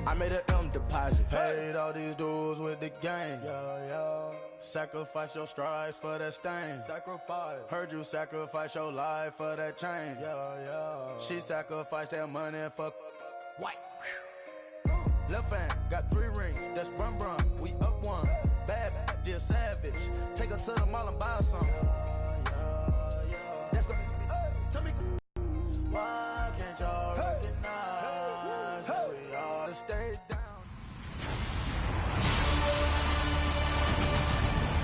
I made an M deposit. Paid all these dues with the game. Sacrifice your strides for that stain. Sacrifice. Heard you sacrifice your life for that chain. She sacrificed that money for White. left hand, got 3 rings. That's brum brum. We up one. Bad, dear savage. Take her to the mall and buy something. That's gonna tell me. Why can't y'all recognize that we ought to stay down?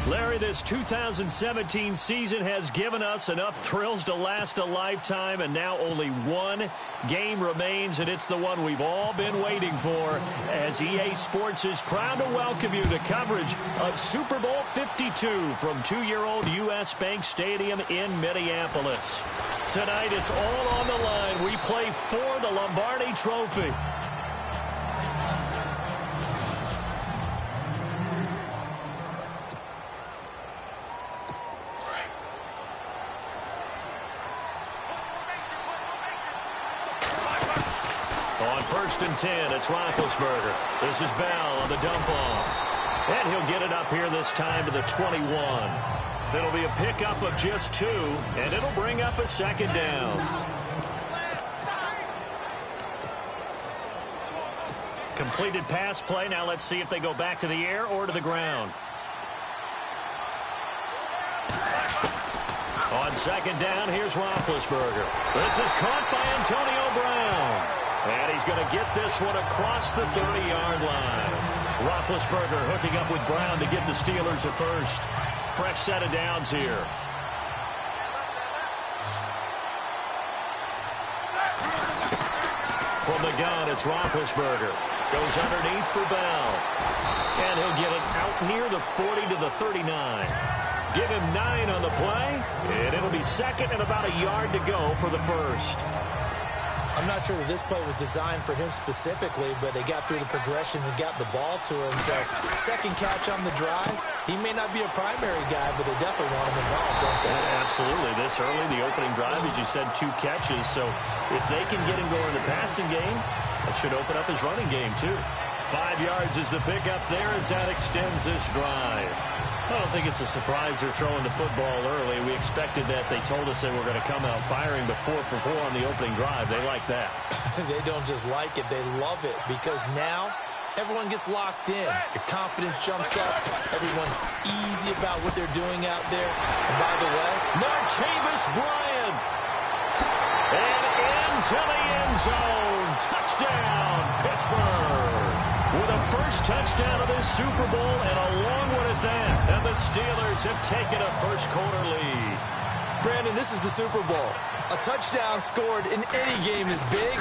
Larry, this 2017 season has given us enough thrills to last a lifetime, and now only one game remains, and it's the one we've all been waiting for, as EA Sports is proud to welcome you to coverage of Super Bowl 52 from 2-year-old U.S. Bank Stadium in Minneapolis. Tonight, it's all on the line. We play for the Lombardi Trophy. On 1st and 10, it's Roethlisberger. This is Bell on the dump off. And he'll get it up here this time to the 21. It'll be a pickup of just 2, and it'll bring up a 2nd down. Completed pass play. Now let's see if they go back to the air or to the ground. On 2nd down, here's Roethlisberger. This is caught by Antonio Brown. And he's going to get this one across the 30-yard line. Roethlisberger hooking up with Brown to give the Steelers a first. Fresh set of downs here. From the gun, it's Roethlisberger. Goes underneath for Bell. And he'll get it out near the 40 to the 39. Give him 9 on the play, and it'll be 2nd and about a yard to go for the first. I'm not sure that this play was designed for him specifically, but they got through the progressions and got the ball to him. So, 2nd catch on the drive. He may not be a primary guy, but they definitely want him involved, don't they? Yeah, absolutely. This early, the opening drive, as you said, 2 catches. So, if they can get him going in the passing game, that should open up his running game, too. 5 yards is the pickup there as that extends this drive. I don't think it's a surprise they're throwing the football early. We expected that. They told us they were going to come out firing before 4 for 4 on the opening drive. They like that. They don't just like it. They love it because now everyone gets locked in. The confidence jumps up. Everyone's easy about what they're doing out there. And by the way, Martavis Bryant. And into the end zone. Touchdown, Pittsburgh. With a first touchdown of this Super Bowl and a long one at that. And the Steelers have taken a first-quarter lead. Brandon, this is the Super Bowl. A touchdown scored in any game is big.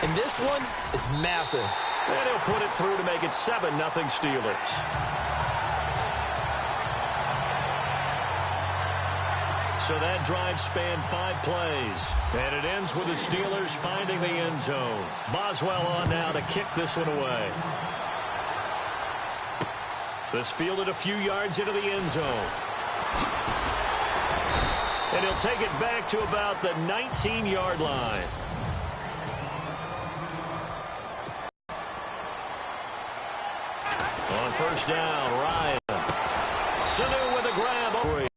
And this one is massive. And he'll put it through to make it 7-0 Steelers. So that drive spanned 5 plays. And it ends with the Steelers finding the end zone. Boswell on now to kick this one away. This fielded a few yards into the end zone. And he'll take it back to about the 19-yard line. On 1st down, Ryan. Sanu with a grab over.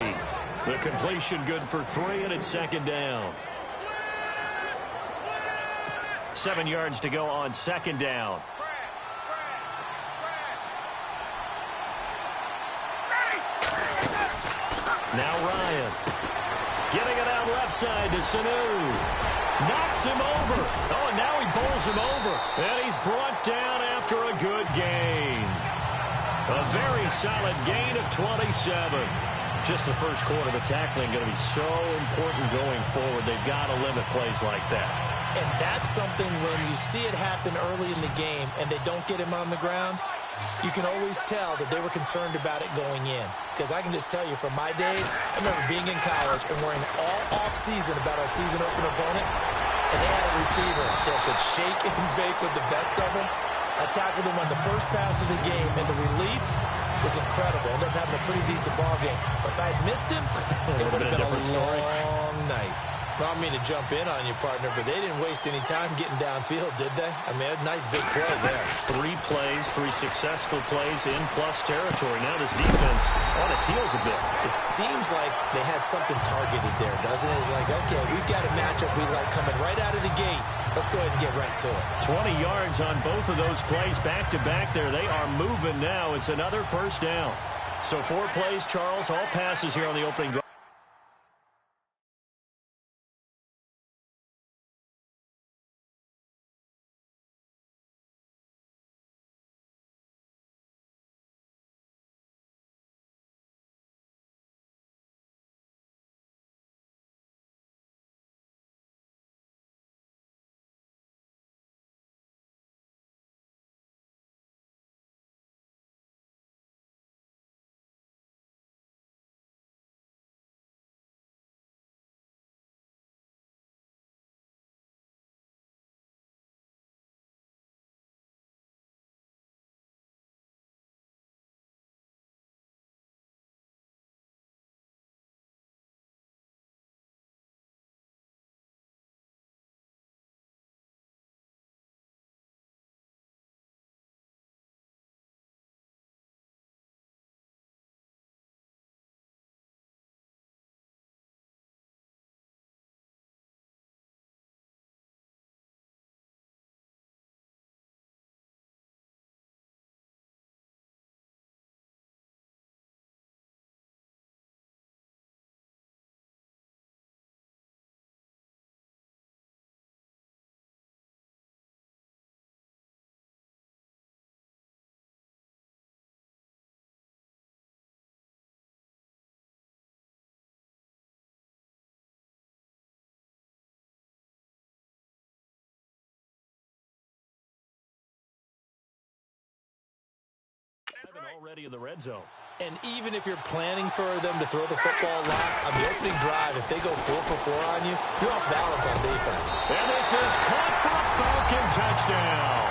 The completion good for 3, and it's 2nd down. 7 yards to go on 2nd down. Now Ryan. Getting it out left side to Sanu. Knocks him over. Oh, and now he bowls him over. And he's brought down after a good gain. A very solid gain of 27. Just the first quarter of the tackling going to be so important going forward. They've got to limit plays like that. And that's something when you see it happen early in the game and they don't get him on the ground, you can always tell that they were concerned about it going in. Because I can just tell you from my days, I remember being in college and worrying all off-season about our season opener opponent, and they had a receiver that could shake and bake with the best of them. I tackled him on the first pass of the game, and the relief was incredible. Ended up having a pretty decent ball game. But if I had missed him, it would have been a long night. Well, I don't mean to jump in on you, partner, but they didn't waste any time getting downfield, did they? I mean, a nice big play there. 3 plays, 3 successful plays in plus territory. Now this defense on its heels a bit. It seems like they had something targeted there, doesn't it? It's like, okay, we've got a matchup we like coming right out of the gate. Let's go ahead and get right to it. 20 yards on both of those plays back-to-back there. They are moving now. It's another first down. So 4 plays, Charles, all passes here on the opening drive. Already in the red zone. And even if you're planning for them to throw the football a lot, on the opening drive, if they go 4 for 4 on you, you're off balance on defense. And this is caught for a Falcon touchdown.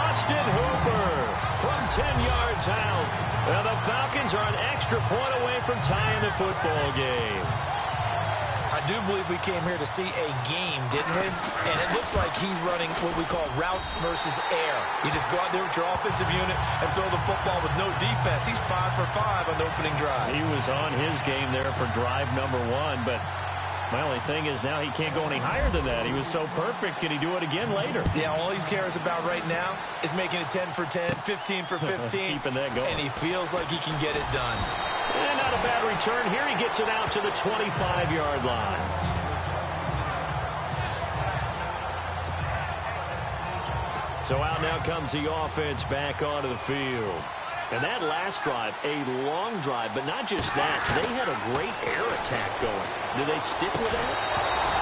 Austin Hooper from 10 yards out. And the Falcons are an extra point away from tying the football game. I do believe we came here to see a game, didn't we? And it looks like he's running what we call routes versus air. You just go out there with your offensive unit and throw the football with no defense. He's 5 for 5 on the opening drive. He was on his game there for drive number 1, but my only thing is now he can't go any higher than that. He was so perfect. Can he do it again later? Yeah, all he cares about right now is making it 10 for 10, 15 for 15. Keeping that going. And he feels like he can get it done. And not a bad return here. He gets it out to the 25-yard line. So out now comes the offense back onto the field. And that last drive, a long drive, but not just that. They had a great air attack going. Do they stick with that?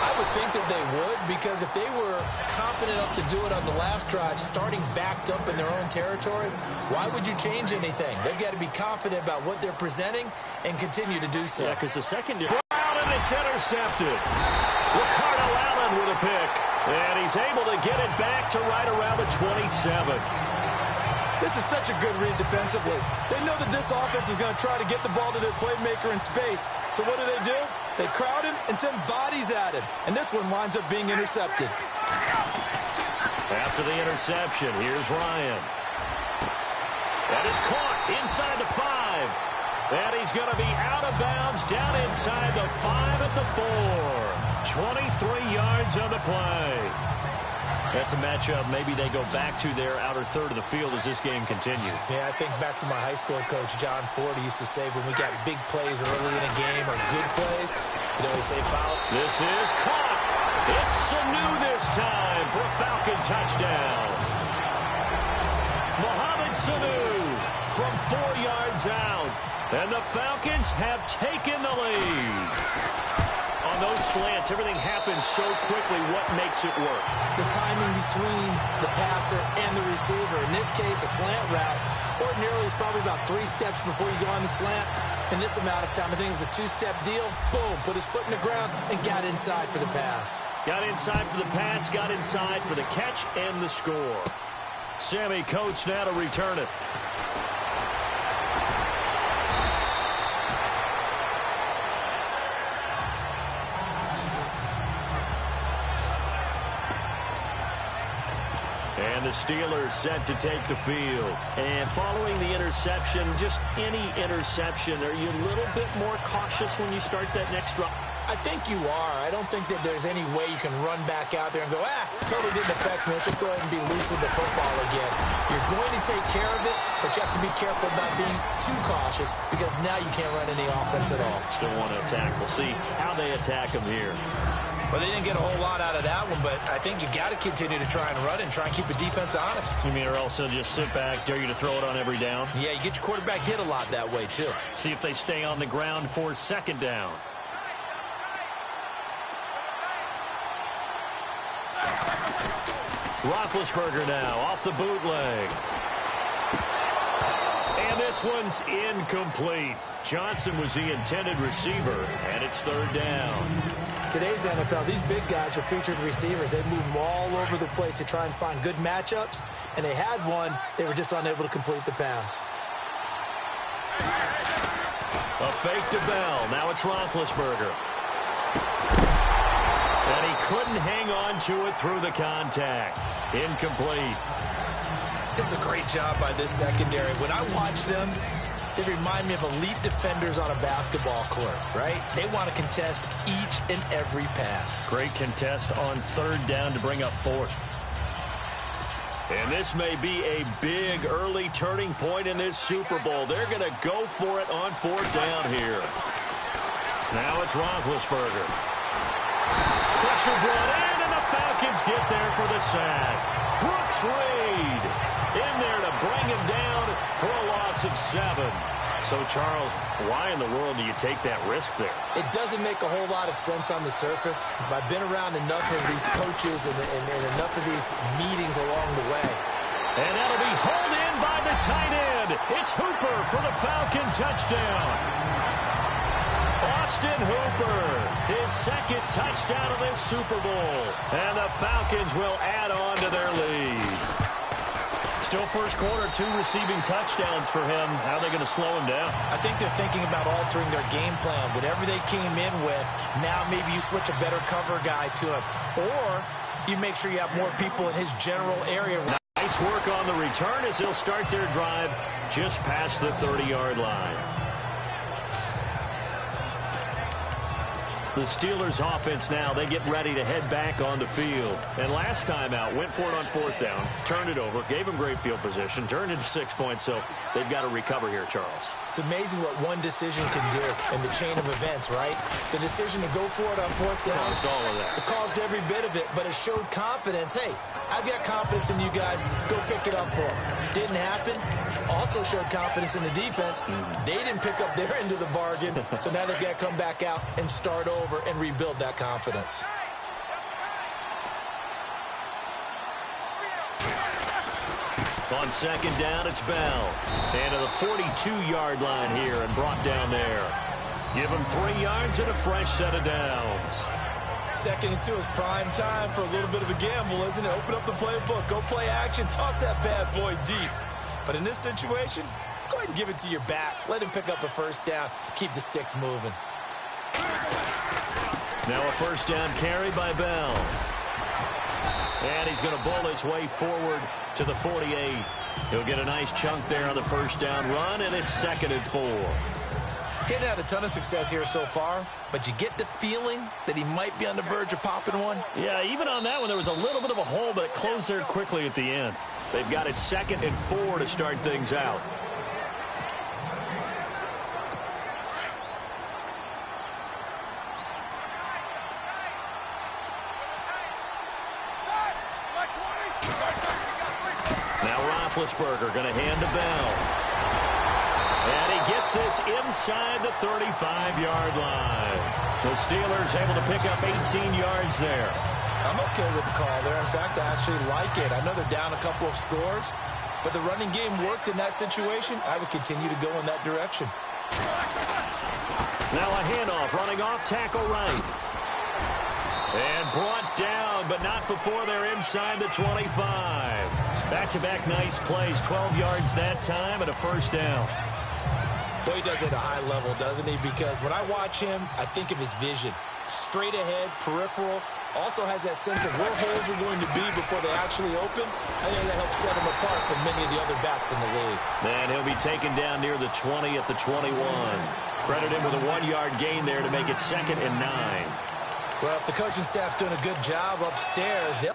I would think that they would, because if they were confident enough to do it on the last drive, starting backed up in their own territory, why would you change anything? They've got to be confident about what they're presenting and continue to do so. Yeah, because the second Brown, and it's intercepted. Ricardo Allen with a pick. And he's able to get it back to right around the 27. This is such a good read defensively. They know that this offense is going to try to get the ball to their playmaker in space. So what do? They crowd him and send bodies at him. And this one winds up being intercepted. After the interception, here's Ryan. That is caught inside the 5. And he's going to be out of bounds down inside the 5 at the 4. 23 yards on the play. That's a matchup maybe they go back to their outer third of the field as this game continues. Yeah, I think back to my high school coach, John Ford. He used to say when we got big plays early in a game or good plays, he'd always say foul. This is caught. It's Sanu this time for a Falcon touchdown. Mohamed Sanu from 4 yards out. And the Falcons have taken the lead. On those slants, everything happens so quickly. What makes it work? The timing between the passer and the receiver. In this case, a slant route. Ordinarily, it's probably about 3 steps before you go on the slant. In this amount of time, I think it was a 2-step deal. Boom, put his foot in the ground and got inside for the pass. Got inside for the pass, got inside for the catch and the score. Sammy Coates now to return it. And the Steelers set to take the field. And following the interception, just any interception, are you a little bit more cautious when you start that next drive? I think you are. I don't think that there's any way you can run back out there and go, totally didn't affect me. Let's just go ahead and be loose with the football again. You're going to take care of it, but you have to be careful about being too cautious because now you can't run any offense at all. Still want to attack. We'll see how they attack them here. Well, they didn't get a whole lot out of that one, but I think you got to continue to try and run and try and keep the defense honest. You mean or else they'll just sit back, dare you to throw it on every down? Yeah, you get your quarterback hit a lot that way, too. See if they stay on the ground for second down. Roethlisberger now off the bootleg. And this one's incomplete. Johnson was the intended receiver, and it's third down. Today's NFL, these big guys are featured receivers. They move them all over the place to try and find good matchups, and they had one. They were just unable to complete the pass. A fake to Bell. Now it's Roethlisberger. And he couldn't hang on to it through the contact. Incomplete. It's a great job by this secondary. When I watch them, they remind me of elite defenders on a basketball court, right? They want to contest each and every pass. Great contest on third down to bring up fourth. And this may be a big early turning point in this Super Bowl. They're going to go for it on fourth down here. Now it's Roethlisberger. Pressure brought in, and the Falcons get there for the sack. Brooks Reed in there to bring him down for a loss of 7. So, Charles, why in the world do you take that risk there? It doesn't make a whole lot of sense on the surface, but I've been around enough of these coaches and enough of these meetings along the way. And that'll be hauled in by the tight end. It's Hooper for the Falcon touchdown. Austin Hooper, his second touchdown of this Super Bowl. And the Falcons will add on to their lead. Still first quarter, 2 receiving touchdowns for him. How are they going to slow him down? I think they're thinking about altering their game plan. Whatever they came in with, now maybe you switch a better cover guy to him. Or you make sure you have more people in his general area. Nice work on the return as they'll start their drive just past the 30-yard line. The Steelers offense now, they get ready to head back on the field. And last time out, went for it on fourth down, turned it over, gave them great field position, turned into 6 points, so they've got to recover here, Charles. It's amazing what one decision can do in the chain of events, right? The decision to go for it on fourth down. Caused all of that. It caused every bit of it, but it showed confidence. Hey, I've got confidence in you guys. Go pick it up for them. Didn't happen. Also showed confidence in the defense. They didn't pick up their end of the bargain, so now they've got to come back out and start over and rebuild that confidence. On second down, it's Bell. And to the 42-yard line here and brought down there. Give him 3 yards and a fresh set of downs. 2nd and 2 is prime time for a little bit of a gamble, isn't it? Open up the playbook, go play action, toss that bad boy deep. But in this situation, go ahead and give it to your back. Let him pick up a first down. Keep the sticks moving. Now a first down carry by Bell. And he's going to bowl his way forward to the 48. He'll get a nice chunk there on the first down run, and it's 2nd and 4. He hasn't had a ton of success here so far, but you get the feeling that he might be on the verge of popping one. Yeah, even on that one, there was a little bit of a hole, but it closed there quickly at the end. They've got it 2nd and 4 to start things out. Now Roethlisberger going to hand to Bell. And he gets this inside the 35-yard line. The Steelers able to pick up 18 yards there. I'm okay with the call there. In fact, I actually like it. I know they're down a couple of scores, but the running game worked in that situation. I would continue to go in that direction. Now a handoff, running off, tackle right. And brought down, but not before they're inside the 25. Back-to-back nice plays, 12 yards that time and a first down. Well, he does it at a high level, doesn't he? Because when I watch him, I think of his vision. Straight ahead, peripheral, Also has that sense of where holes are going to be before they actually open. I think that helps set him apart from many of the other backs in the league. And he'll be taken down near the 20 at the 21. Credit him with a 1-yard gain there to make it 2nd and 9. Well, if the coaching staff's doing a good job upstairs, they'll...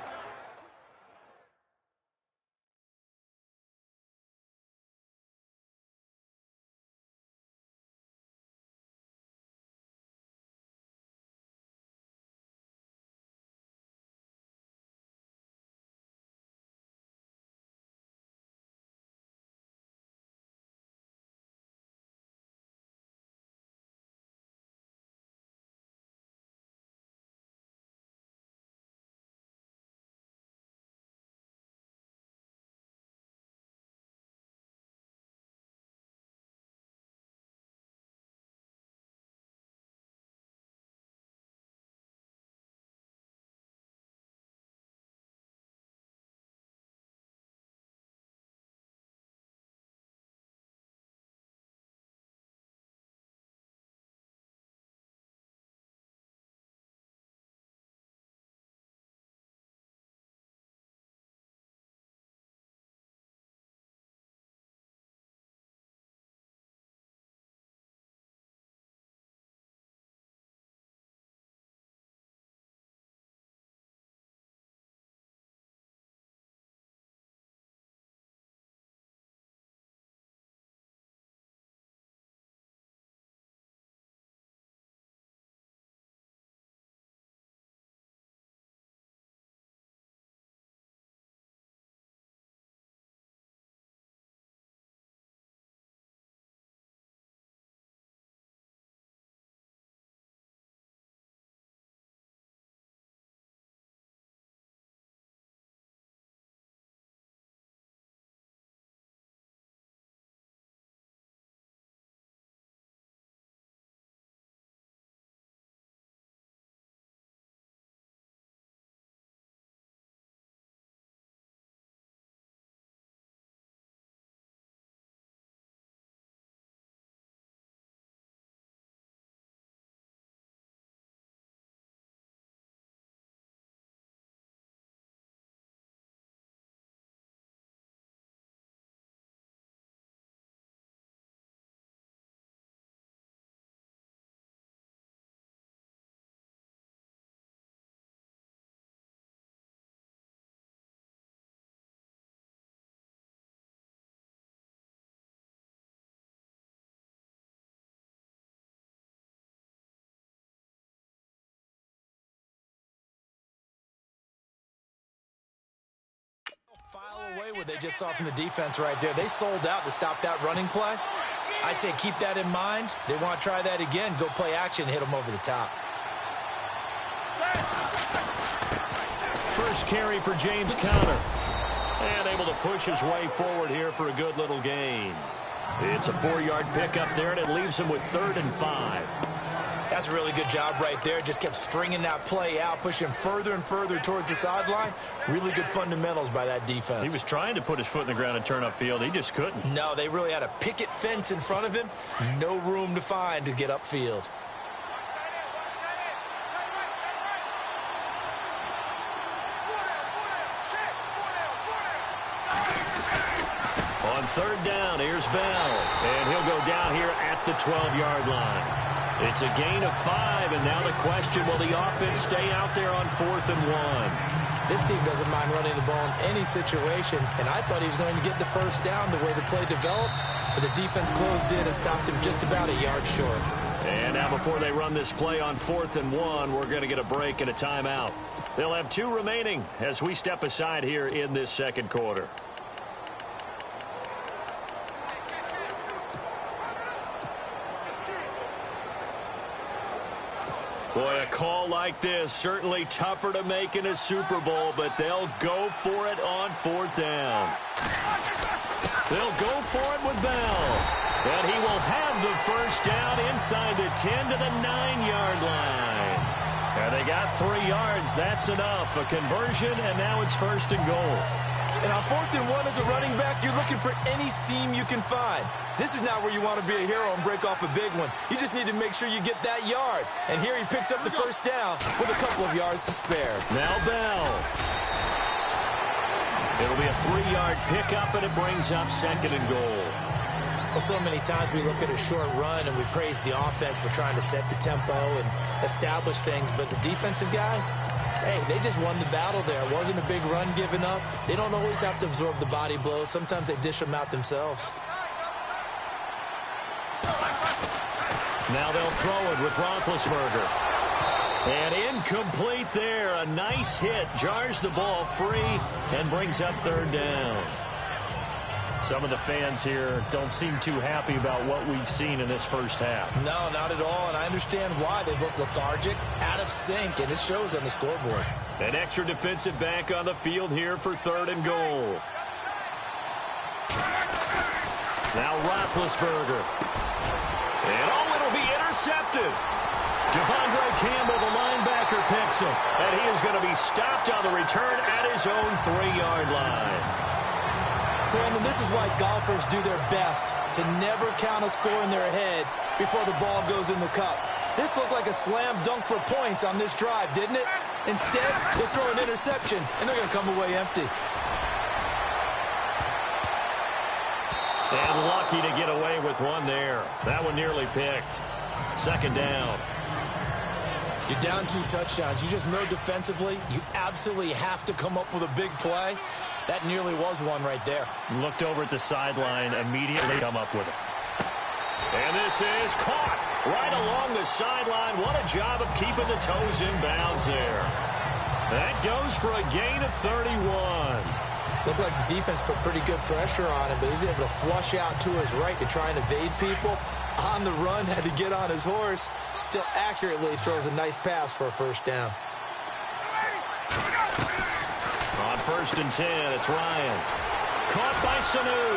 file away what they just saw from the defense right there. They sold out to stop that running play. I'd say keep that in mind. They want to try that again. Go play action, hit them over the top. First carry for James Conner. And able to push his way forward here for a good little gain. It's a 4-yard pickup there, and it leaves him with 3rd and 5. That's a really good job right there. Just kept stringing that play out, pushing him further and further towards the sideline. Really good fundamentals by that defense. He was trying to put his foot in the ground and turn upfield. He just couldn't. No, they really had a picket fence in front of him. No room to find to get upfield. On 3rd down, here's Bell. And he'll go down here at the 12-yard line. It's a gain of 5, and now the question, will the offense stay out there on 4th and 1? This team doesn't mind running the ball in any situation, and I thought he was going to get the first down the way the play developed, but the defense closed in and stopped him just about a yard short. And now before they run this play on 4th and 1, we're going to get a break and a timeout. They'll have 2 remaining as we step aside here in this second quarter. Boy, a call like this, certainly tougher to make in a Super Bowl, but they'll go for it on 4th down. They'll go for it with Bell. And he will have the first down inside the 10 to the 9-yard line. And they got 3 yards. That's enough. A conversion, and now it's 1st and goal. And on 4th and 1 as a running back, you're looking for any seam you can find. This is not where you want to be a hero and break off a big one. You just need to make sure you get that yard. And here he picks up the first down with a couple of yards to spare. Now Bell. It'll be a 3-yard pickup, and it brings up 2nd and goal. Well, so many times we look at a short run and we praise the offense for trying to set the tempo and establish things. But the defensive guys, hey, they just won the battle there. It wasn't a big run given up. They don't always have to absorb the body blows. Sometimes they dish them out themselves. Now they'll throw it with Roethlisberger. And incomplete there. A nice hit. Jars the ball free and brings up 3rd down. Some of the fans here don't seem too happy about what we've seen in this first half. No, not at all, and I understand why. They look lethargic, out of sync, and it shows on the scoreboard. An extra defensive back on the field here for 3rd and goal. Now Roethlisberger. And it'll be intercepted. Devondre Campbell, the linebacker, picks him. And he is going to be stopped on the return at his own 3-yard line. Brandon, this is why golfers do their best to never count a score in their head before the ball goes in the cup. This looked like a slam dunk for points on this drive, didn't it? Instead, they throw an interception, and they're going to come away empty. And lucky to get away with one there. That one nearly picked. 2nd down. You're down 2 touchdowns. You just know defensively you absolutely have to come up with a big play. That nearly was one right there. Looked over at the sideline, immediately come up with it. And this is caught right along the sideline. What a job of keeping the toes in bounds there. That goes for a gain of 31. Looked like the defense put pretty good pressure on him, but he's able to flush out to his right to try and evade people. On the run, had to get on his horse. Still accurately throws a nice pass for a 1st down. On 1st and 10, it's Ryan. Caught by Sanu.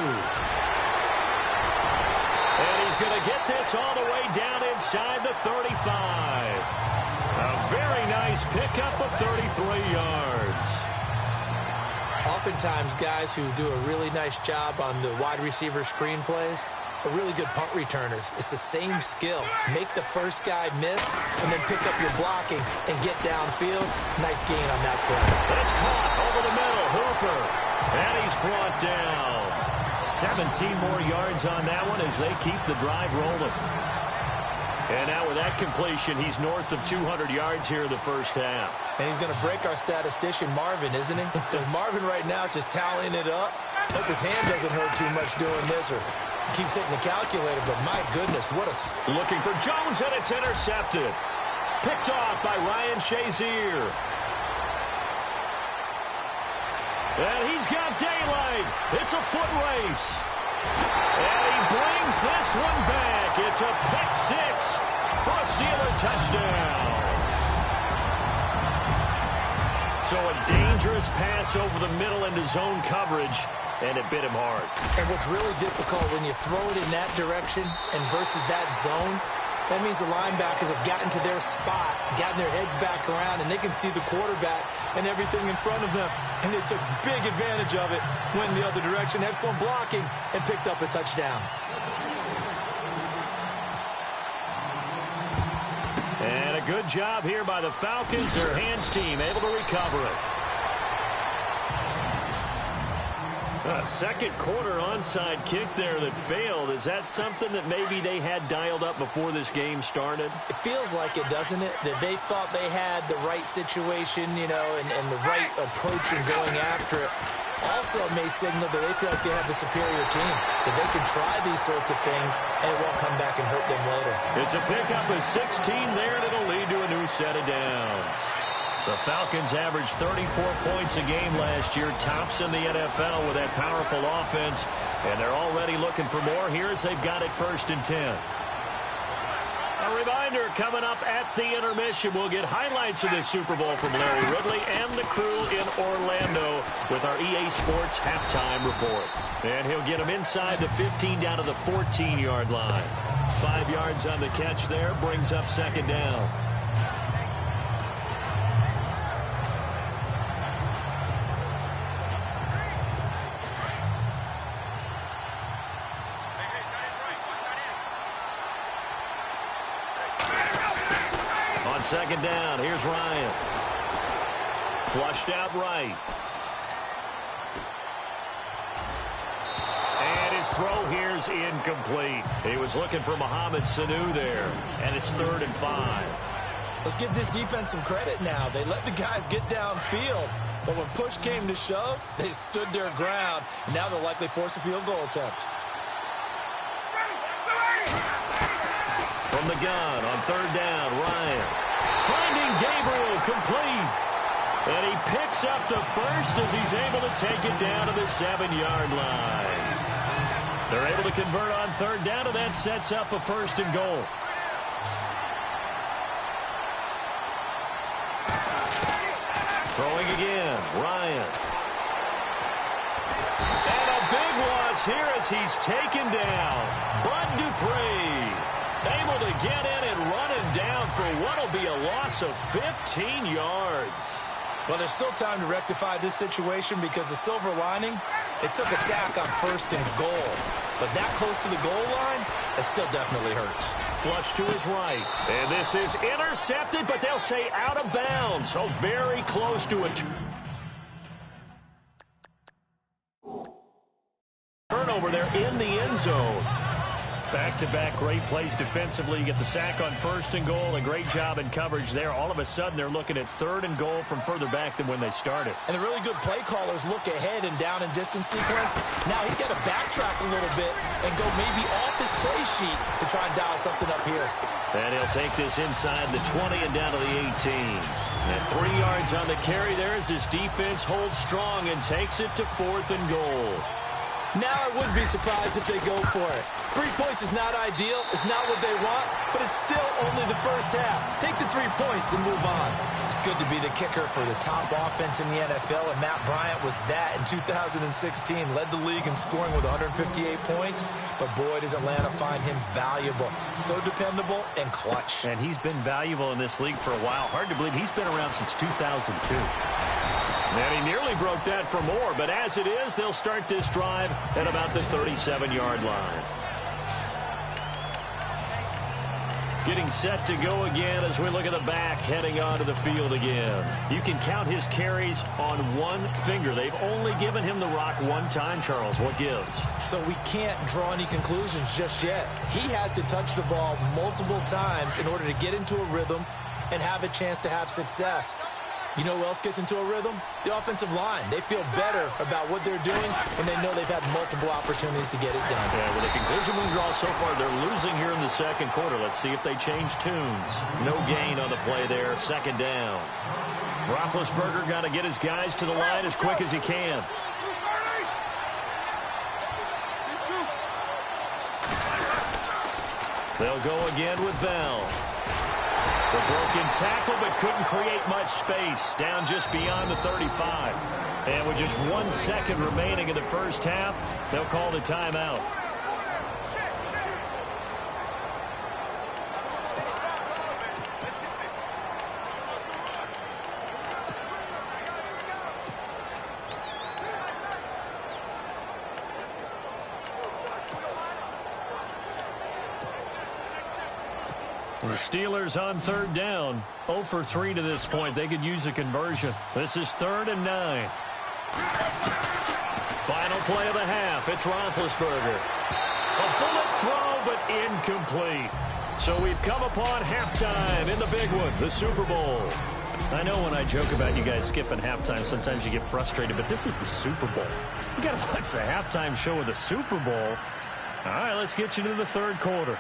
And he's going to get this all the way down inside the 35. A very nice pickup of 33 yards. Oftentimes, guys who do a really nice job on the wide receiver screen plays are really good punt returners. It's the same skill. Make the first guy miss and then pick up your blocking and get downfield. Nice gain on that play. It's caught over the middle. Hooper. And he's brought down. 17 more yards on that one as they keep the drive rolling. And now with that completion, he's north of 200 yards here in the first half. And he's going to break our statistician, Marvin, isn't he? Because Marvin right now is just tallying it up. Hope his hand doesn't hurt too much doing this, or keeps hitting the calculator, but my goodness, what a... Looking for Jones, and it's intercepted. Picked off by Ryan Shazier. And he's got daylight. It's a foot race. And he brings this one back. It's a pick 6 for a Steeler touchdown. So a dangerous pass over the middle into zone coverage, and it bit him hard. And what's really difficult when you throw it in that direction and versus that zone, that means the linebackers have gotten to their spot, gotten their heads back around, and they can see the quarterback and everything in front of them. And they took big advantage of it, went in the other direction, had some blocking, and picked up a touchdown. And a good job here by the Falcons. Their hands team able to recover it. A second quarter onside kick there that failed. Is that something that maybe they had dialed up before this game started? It feels like it, doesn't it? That they thought they had the right situation, you know, and the right approach in going after it. Also, it may signal that they feel like they have the superior team, that they can try these sorts of things, and it won't come back and hurt them later. It's a pickup of 16 there, and it'll lead to a new set of downs. The Falcons averaged 34 points a game last year, tops in the NFL with that powerful offense, and they're already looking for more here as they've got it 1st and 10. A reminder, coming up at the intermission, we'll get highlights of this Super Bowl from Larry Ridley and the crew in Orlando with our EA Sports halftime report. And he'll get them inside the 15 down to the 14-yard line. 5 yards on the catch there, brings up 2nd down. second down. Here's Ryan. Flushed out right. And his throw here's incomplete. He was looking for Mohamed Sanu there. And it's 3rd and 5. Let's give this defense some credit now. They let the guys get downfield. But when push came to shove, they stood their ground. Now they'll likely force a field goal attempt. From the gun on 3rd down, Ryan. Finding Gabriel complete. And he picks up the first as he's able to take it down to the 7-yard line. They're able to convert on 3rd down, and that sets up a 1st and goal. Throwing again, Ryan. And a big loss here as he's taken down. Bud Dupree able to get in and run him down for what will be a loss of 15 yards. Well, there's still time to rectify this situation because the silver lining, it took a sack on 1st and goal. But that close to the goal line, it still definitely hurts. Flush to his right. And this is intercepted, but they'll say out of bounds. So very close to a turnover there in the end zone. Back-to-back great plays defensively. You get the sack on 1st and goal. A great job in coverage there. All of a sudden, they're looking at 3rd and goal from further back than when they started. And the really good play callers look ahead and down and distance sequence. Now he's got to backtrack a little bit and go maybe off his play sheet to try and dial something up here. And he'll take this inside the 20 and down to the 18. And 3 yards on the carry there as his defense holds strong and takes it to 4th and goal. Now I would be surprised if they go for it. 3 points is not ideal. It's not what they want, but it's still only the first half. Take the 3 points and move on. It's good to be the kicker for the top offense in the NFL, and Matt Bryant was that in 2016. Led the league in scoring with 158 points, but boy, does Atlanta find him valuable. So dependable and clutch. And he's been valuable in this league for a while. Hard to believe he's been around since 2002. And he nearly broke that for more, but as it is, they'll start this drive at about the 37-yard line. Getting set to go again as we look at the back heading onto the field again. You can count his carries on one finger. They've only given him the rock one time, Charles. What gives? So we can't draw any conclusions just yet. He has to touch the ball multiple times in order to get into a rhythm and have a chance to have success. You know who else gets into a rhythm? The offensive line. They feel better about what they're doing, and they know they've had multiple opportunities to get it done. Yeah, with a conclusion we draw so far, they're losing here in the 2nd quarter. Let's see if they change tunes. No gain on the play there, 2nd down. Roethlisberger got to get his guys to the line as quick as he can. They'll go again with Bell. The broken tackle, but couldn't create much space. Down just beyond the 35. And with just 1 second remaining in the first half, they'll call the timeout. The Steelers on 3rd down. 0 for 3 to this point. They could use a conversion. This is 3rd and 9. Final play of the half. It's Roethlisberger. A bullet throw, but incomplete. So we've come upon halftime in the big one, the Super Bowl. I know when I joke about you guys skipping halftime, sometimes you get frustrated, but this is the Super Bowl. You got to watch the halftime show of the Super Bowl. All right, let's get you to the 3rd quarter.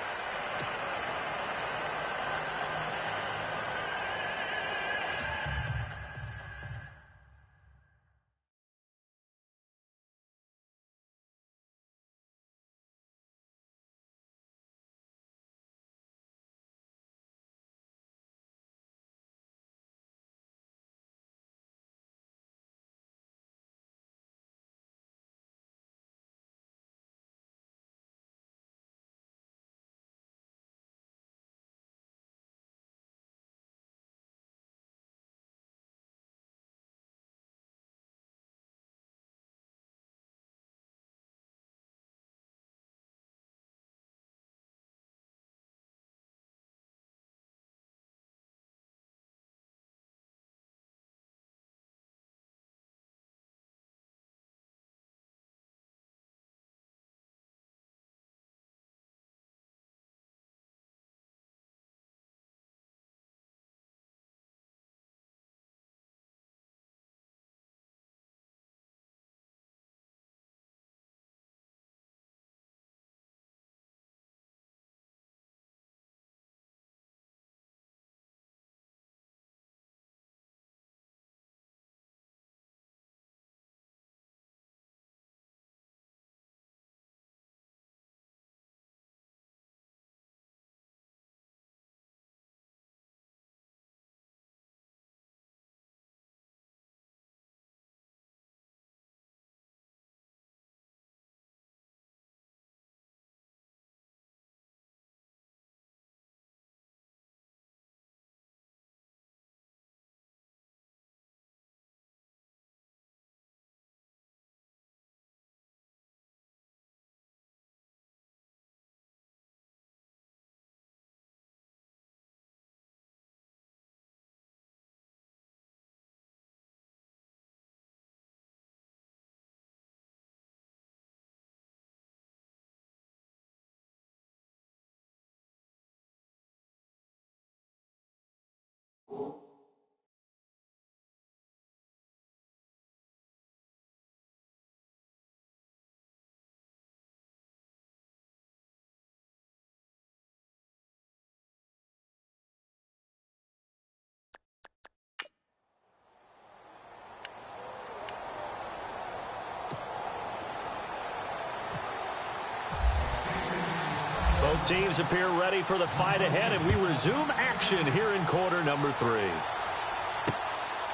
Both teams appear ready for the fight ahead, and we resume action here in quarter number 3.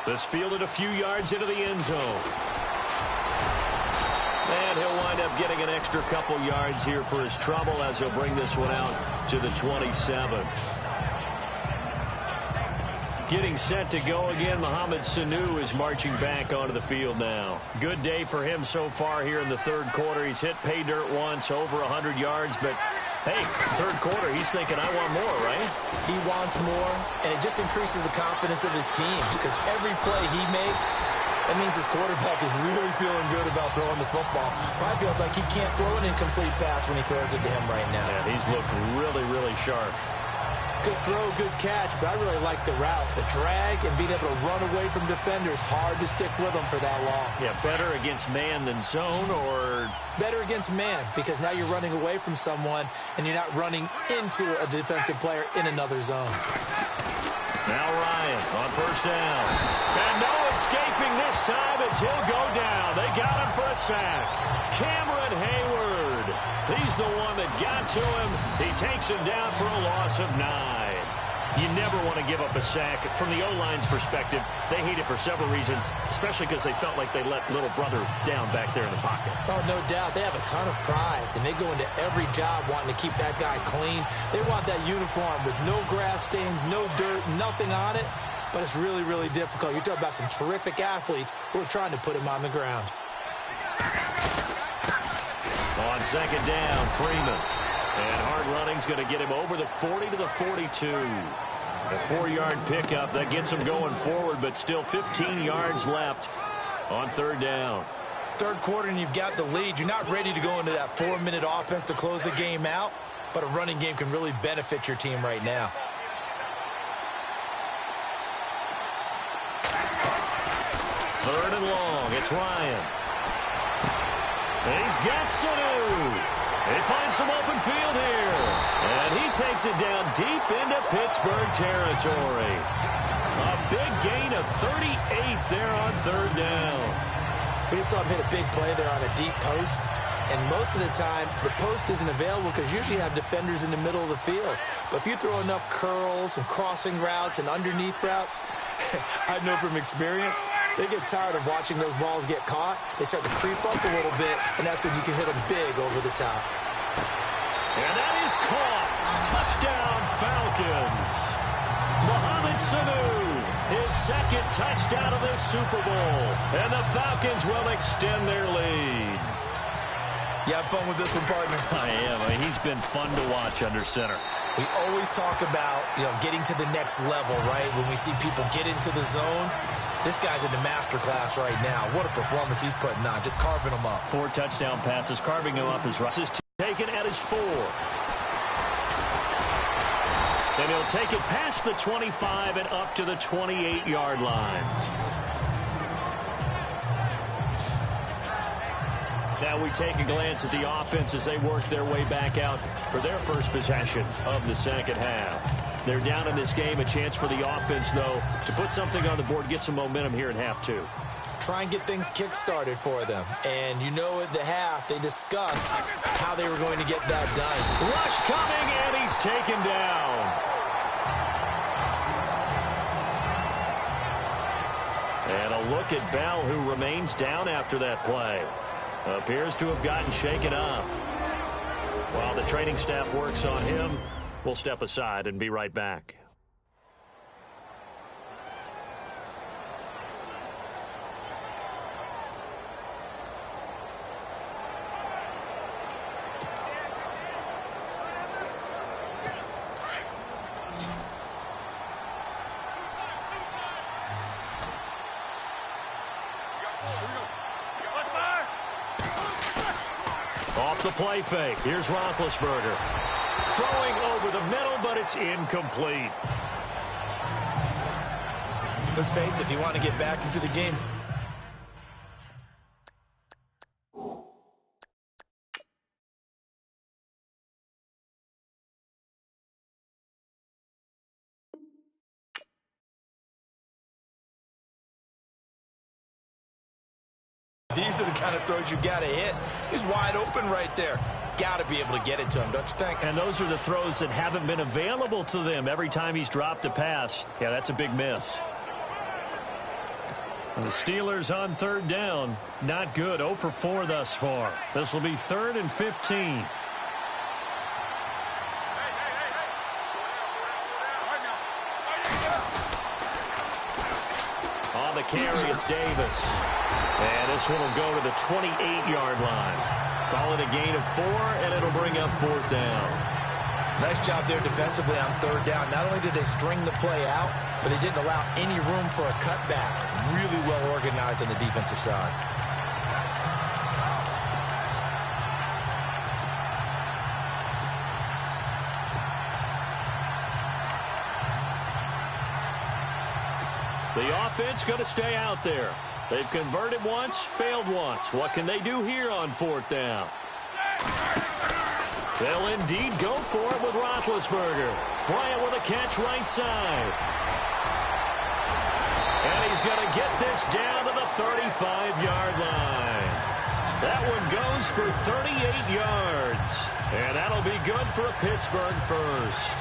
This fielded a few yards into the end zone. And he'll wind up getting an extra couple yards here for his trouble as he'll bring this one out to the 27. Getting set to go again, Mohamed Sanu is marching back onto the field now. Good day for him so far here in the third quarter. He's hit pay dirt once, over 100 yards, but hey, it's the third quarter. He's thinking, I want more, right? He wants more, and it just increases the confidence of his team because every play he makes, that means his quarterback is really feeling good about throwing the football. Probably feels like he can't throw an incomplete pass when he throws it to him right now. Yeah, he's looked really, really sharp. Good throw, good catch, but I really like the route. The drag and being able to run away from defenders, hard to stick with them for that long. Yeah, better against man than zone, or? Better against man, because now you're running away from someone and you're not running into a defensive player in another zone. Now Ryan on first down. And no escaping this time as he'll go down. They got him for a sack. Cameron Hayward. He's the one that got to him. He takes him down for a loss of 9. You never want to give up a sack. From the O-line's perspective, they hate it for several reasons, especially because they felt like they let little brother down back there in the pocket. Oh, no doubt. They have a ton of pride, and they go into every job wanting to keep that guy clean. They want that uniform with no grass stains, no dirt, nothing on it, but it's really, really difficult. You're talking about some terrific athletes who are trying to put him on the ground. On second down, Freeman. And hard running's going to get him over the 40 to the 42. A 4-yard pickup that gets him going forward, but still 15 yards left on third down. Third quarter and you've got the lead. You're not ready to go into that 4-minute offense to close the game out, but a running game can really benefit your team right now. Third and long. It's Ryan. He's got Sanu. They find some open field here. And he takes it down deep into Pittsburgh territory. A big gain of 38 there on third down. We just saw him hit a big play there on a deep post. And most of the time, the post isn't available because usually you have defenders in the middle of the field. But if you throw enough curls and crossing routes and underneath routes, I know from experience, they get tired of watching those balls get caught. They start to creep up a little bit, and that's when you can hit them big over the top. And that is caught. Touchdown, Falcons. Mohamed Sanu, his second touchdown of this Super Bowl. And the Falcons will extend their lead. You have fun with this one, partner? I am. I mean, he's been fun to watch under center. We always talk about, getting to the next level, right? When we see people get into the zone, this guy's in the master class right now. What a performance he's putting on, just carving them up. 4 touchdown passes, carving him up as Russ is taken at his 4. And he'll take it past the 25 and up to the 28-yard line. Now we take a glance at the offense as they work their way back out for their first possession of the second half. They're down in this game. A chance for the offense, though, to put something on the board, get some momentum here in half 2. Try and get things kick-started for them. And at the half, they discussed how they were going to get that done. Rush coming, and he's taken down. And a look at Bell, who remains down after that play. Appears to have gotten shaken up. While the training staff works on him, we'll step aside and be right back. Off the play fake. Here's Roethlisberger. Throwing over the middle, but it's incomplete. Let's face it, if you want to get back into the game, These are the kind of throws you got to hit. He's wide open right there. Got to be able to get it to him, don't you think? And those are the throws that haven't been available to them every time he's dropped a pass. Yeah, that's a big miss. And the Steelers on third down. Not good. 0 for 4 thus far. This will be 3rd and 15. On the carry, it's Davis. And this one will go to the 28-yard line. Call it a gain of 4, and it'll bring up 4th down. Nice job there defensively on third down. Not only did they string the play out, but they didn't allow any room for a cutback. Really well organized on the defensive side. The offense going to stay out there. They've converted once, failed once. What can they do here on 4th down? They'll indeed go for it with Roethlisberger. Bryant with a catch right side. And he's going to get this down to the 35-yard line. That one goes for 38 yards. And that'll be good for a Pittsburgh first.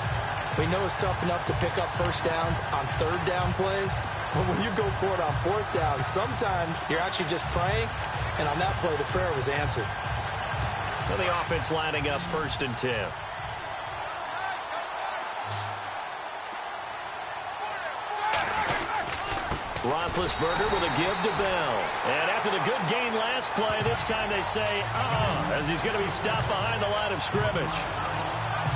We know it's tough enough to pick up first downs on third down plays, but when you go for it on 4th down, sometimes you're actually just praying, and on that play, the prayer was answered. And the offense lining up 1st and 10. Roethlisberger with a give to Bell. And after the good gain last play, this time they say, as he's going to be stopped behind the line of scrimmage.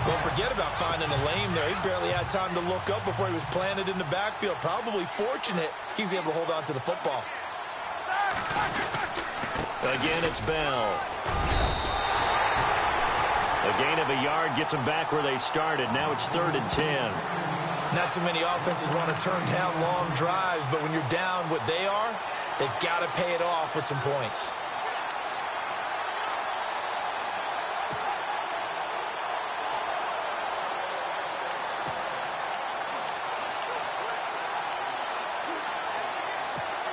Don't forget about finding a lane there. He barely had time to look up before he was planted in the backfield. Probably fortunate he was able to hold on to the football. Again, it's Bell. A gain of a yard gets them back where they started. Now it's 3rd and 10. Not too many offenses want to turn down long drives, but when you're down what they are, they've got to pay it off with some points.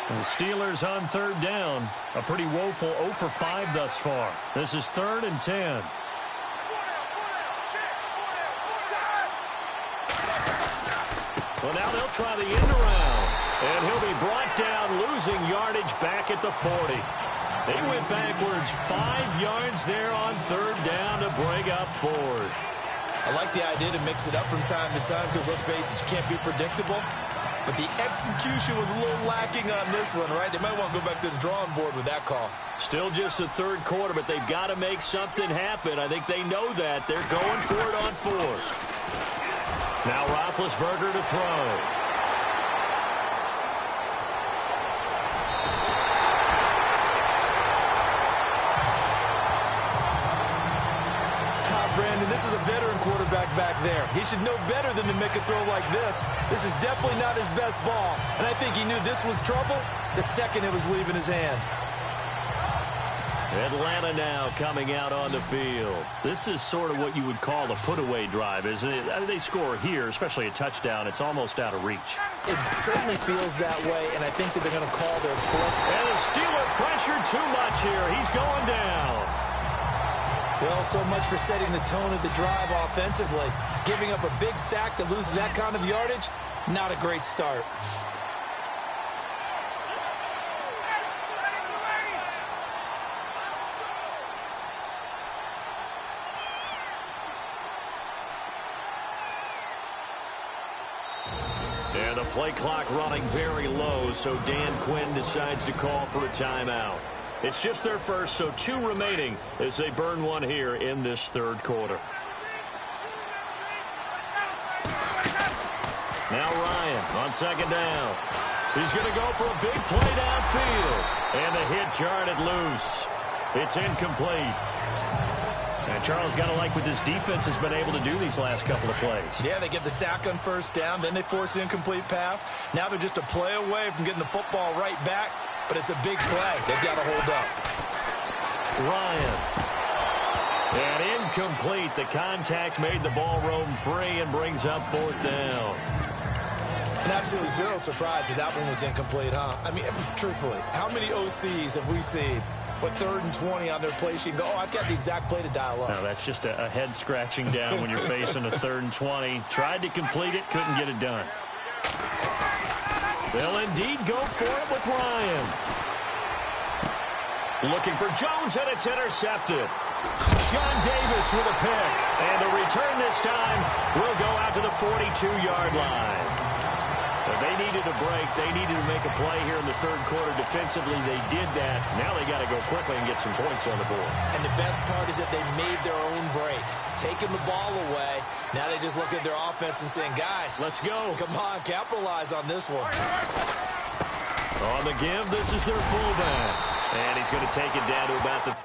The Steelers on third down. A pretty woeful 0 for 5 thus far. This is 3rd and 10. Well, now they'll try the end around. And he'll be brought down, losing yardage back at the 40. They went backwards 5 yards there on third down to bring up 4th. I like the idea to mix it up from time to time because, let's face it, you can't be predictable. But the execution was a little lacking on this one, right? They might want to go back to the drawing board with that call. Still just the 3rd quarter, but they've got to make something happen. I think they know that. They're going for it on 4th. Now Roethlisberger to throw. Brandon, this is a veteran quarterback back there. He should know better than to make a throw like this. This is definitely not his best ball. And I think he knew this was trouble the second it was leaving his hand. Atlanta now coming out on the field. This is sort of what you would call a put-away drive, isn't it? I mean, they score here, especially a touchdown. It's almost out of reach. It certainly feels that way, and I think that they're going to call their play. And the Steeler pressured too much here. He's going down. Well, so much for setting the tone of the drive offensively. Giving up a big sack that loses that kind of yardage, not a great start. And the play clock running very low, so Dan Quinn decides to call for a timeout. It's just their first, so 2 remaining as they burn one here in this 3rd quarter. Now Ryan on 2nd down. He's going to go for a big play downfield. And the hit jarred it loose. It's incomplete. And Charles, got to like what this defense has been able to do these last couple of plays. Yeah, they get the sack on 1st down, then they force the incomplete pass. Now they're just a play away from getting the football right back. But it's a big play. They've got to hold up. Ryan. And incomplete. The contact made the ball roam free and brings up 4th down. And absolutely zero surprise that one was incomplete, huh? I mean, truthfully, how many OCs have we seen with 3rd and 20 on their play sheet and go, oh, I've got the exact play to dial up? No, that's just a head scratching down when you're facing a 3rd and 20. Tried to complete it, couldn't get it done. They'll indeed go for it with Ryan. Looking for Jones, and it's intercepted. Sean Davis with a pick. And the return this time will go out to the 42-yard line. But they needed a break. They needed to make a play here in the 3rd quarter. Defensively, they did that. Now they got to go quickly and get some points on the board. And the best part is that they made their own break. Taking the ball away. Now they just look at their offense and saying, guys, let's go. Come on, capitalize on this one. On the give, this is their fullback. And he's going to take it down to about the...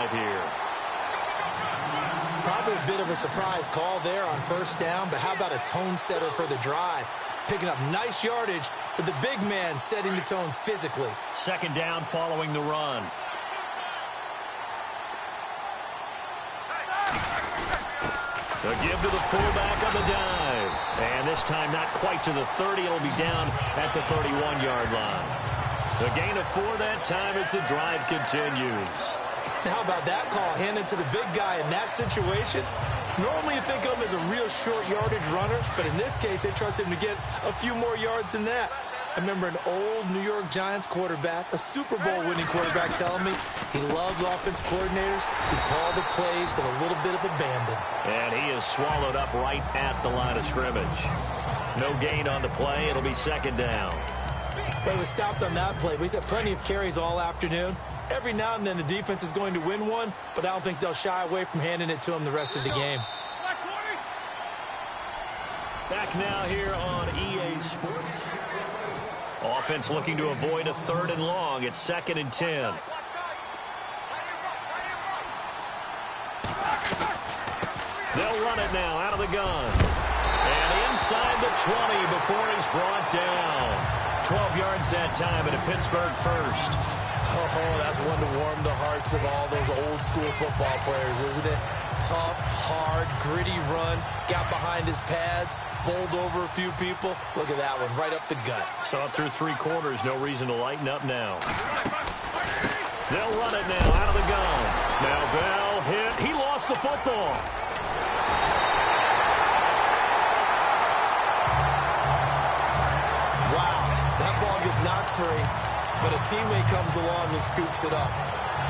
here. Probably a bit of a surprise call there on 1st down, but how about a tone setter for the drive? Picking up nice yardage with the big man setting the tone physically. 2nd down following the run. The give to the fullback on the dive. And this time not quite to the 30. It'll be down at the 31-yard line. The gain of 4 that time as the drive continues. How about that call handed to the big guy in that situation? Normally you think of him as a real short yardage runner, but in this case they trust him to get a few more yards than that. I remember an old New York Giants quarterback, a Super Bowl winning quarterback, telling me he loves offense coordinators who call the plays with a little bit of abandon. And he is swallowed up right at the line of scrimmage. No gain on the play. It'll be 2nd down. But he was stopped on that play. He's had plenty of carries all afternoon. Every now and then the defense is going to win one, but I don't think they'll shy away from handing it to him the rest of the game. Back now here on EA Sports. Offense looking to avoid a 3rd and long. It's 2nd and 10. They'll run it now out of the gun. And inside the 20 before he's brought down. 12 yards that time and a Pittsburgh first. Oh, that's one to warm the hearts of all those old school football players, isn't it? Tough, hard, gritty run, got behind his pads, bowled over a few people. Look at that one, right up the gut. So up through 3 quarters, no reason to lighten up now. They'll run it now out of the gun. Now Bell hit. He lost the football. Wow, that ball gets knocked free. But a teammate comes along and scoops it up.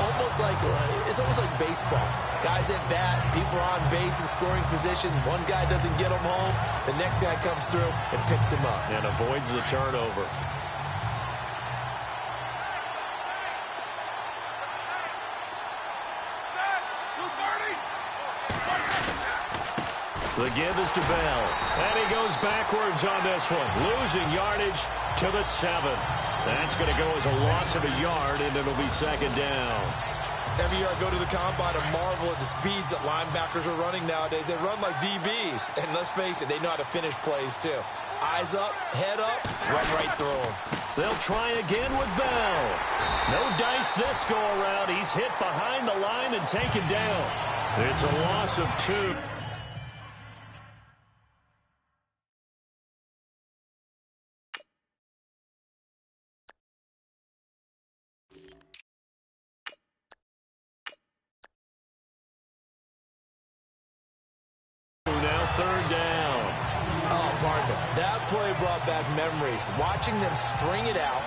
It's almost like baseball. Guys at bat, people are on base in scoring position. One guy doesn't get him home. The next guy comes through and picks him up. And avoids the turnover. The give is to Bell. And he goes backwards on this one. Losing yardage to the 7. That's going to go as a loss of a yard, and it'll be 2nd down. Every year I go to the combine and marvel at the speeds that linebackers are running nowadays. They run like DBs. And let's face it, they know how to finish plays too. Eyes up, head up, run right through them. They'll try again with Bell. No dice this go-around. He's hit behind the line and taken down. It's a loss of 2. Now 3rd down. Oh, partner, that play brought back memories. Watching them string it out,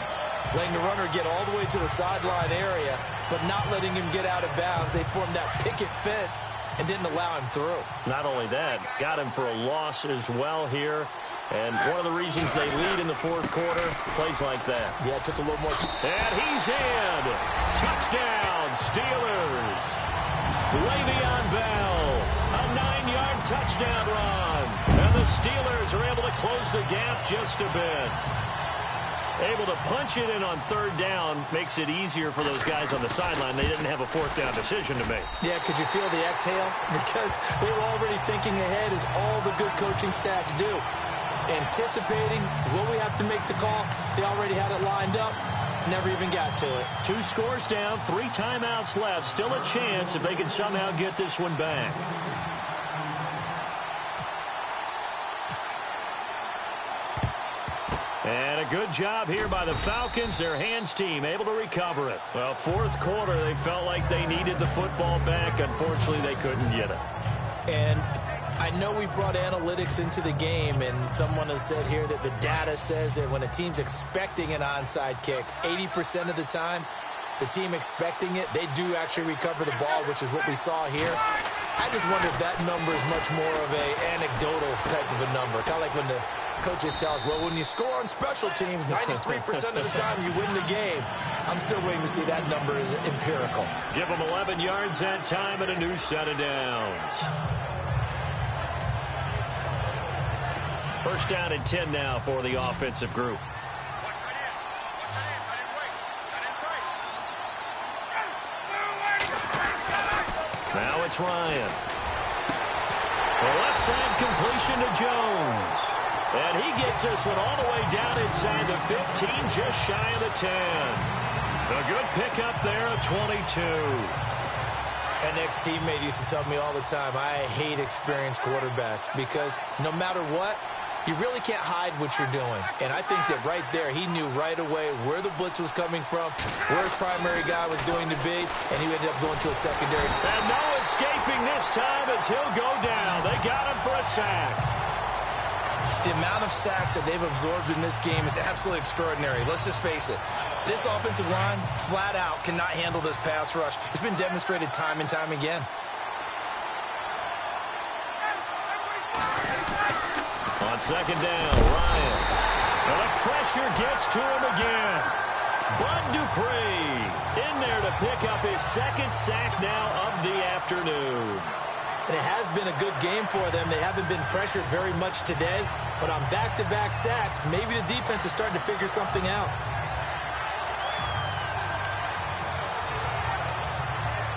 letting the runner get all the way to the sideline area, but not letting him get out of bounds. They formed that picket fence and didn't allow him through. Not only that, got him for a loss as well here. And one of the reasons they lead in the 4th quarter, plays like that. Yeah, it took a little more time. And he's in. Touchdown, Steelers. Le'Veon Bell, a 9-yard touchdown run. And the Steelers are able to close the gap just a bit. Able to punch it in on 3rd down makes it easier for those guys on the sideline. They didn't have a 4th down decision to make. Yeah, could you feel the exhale? Because they were already thinking ahead, as all the good coaching staffs do. Anticipating, will we have to make the call? They already had it lined up. Never even got to it. 2 scores down, 3 timeouts left. Still a chance if they can somehow get this one back. And a good job here by the Falcons. Their hands team able to recover it. Well, 4th quarter, they felt like they needed the football back. Unfortunately, they couldn't get it. And I know we brought analytics into the game, and someone has said here that the data says that when a team's expecting an onside kick, 80% of the time, the team expecting it, they do actually recover the ball, which is what we saw here. I just wonder if that number is much more of a anecdotal type of a number. Kind of like when the coaches tell us, well, when you score on special teams, 93% of the time you win the game. I'm still waiting to see that number is empirical. Give them 11 yards that time and a new set of downs. 1st down and 10 now for the offensive group. Now it's Ryan. The left side completion to Jones. And he gets this one all the way down inside the 15, just shy of the 10. A good pickup there at 22. An ex-teammate used to tell me all the time, I hate experienced quarterbacks because no matter what, you really can't hide what you're doing. And I think that right there, he knew right away where the blitz was coming from, where his primary guy was going to be, and he ended up going to a secondary. And no escaping this time as he'll go down. They got him for a sack. The amount of sacks that they've absorbed in this game is absolutely extraordinary. Let's just face it. This offensive line, flat out, cannot handle this pass rush. It's been demonstrated time and time again. On 2nd down, Ryan. And the pressure gets to him again. Bud Dupree in there to pick up his 2nd sack now of the afternoon. And it has been a good game for them. They haven't been pressured very much today. But on back-to-back sacks, maybe the defense is starting to figure something out.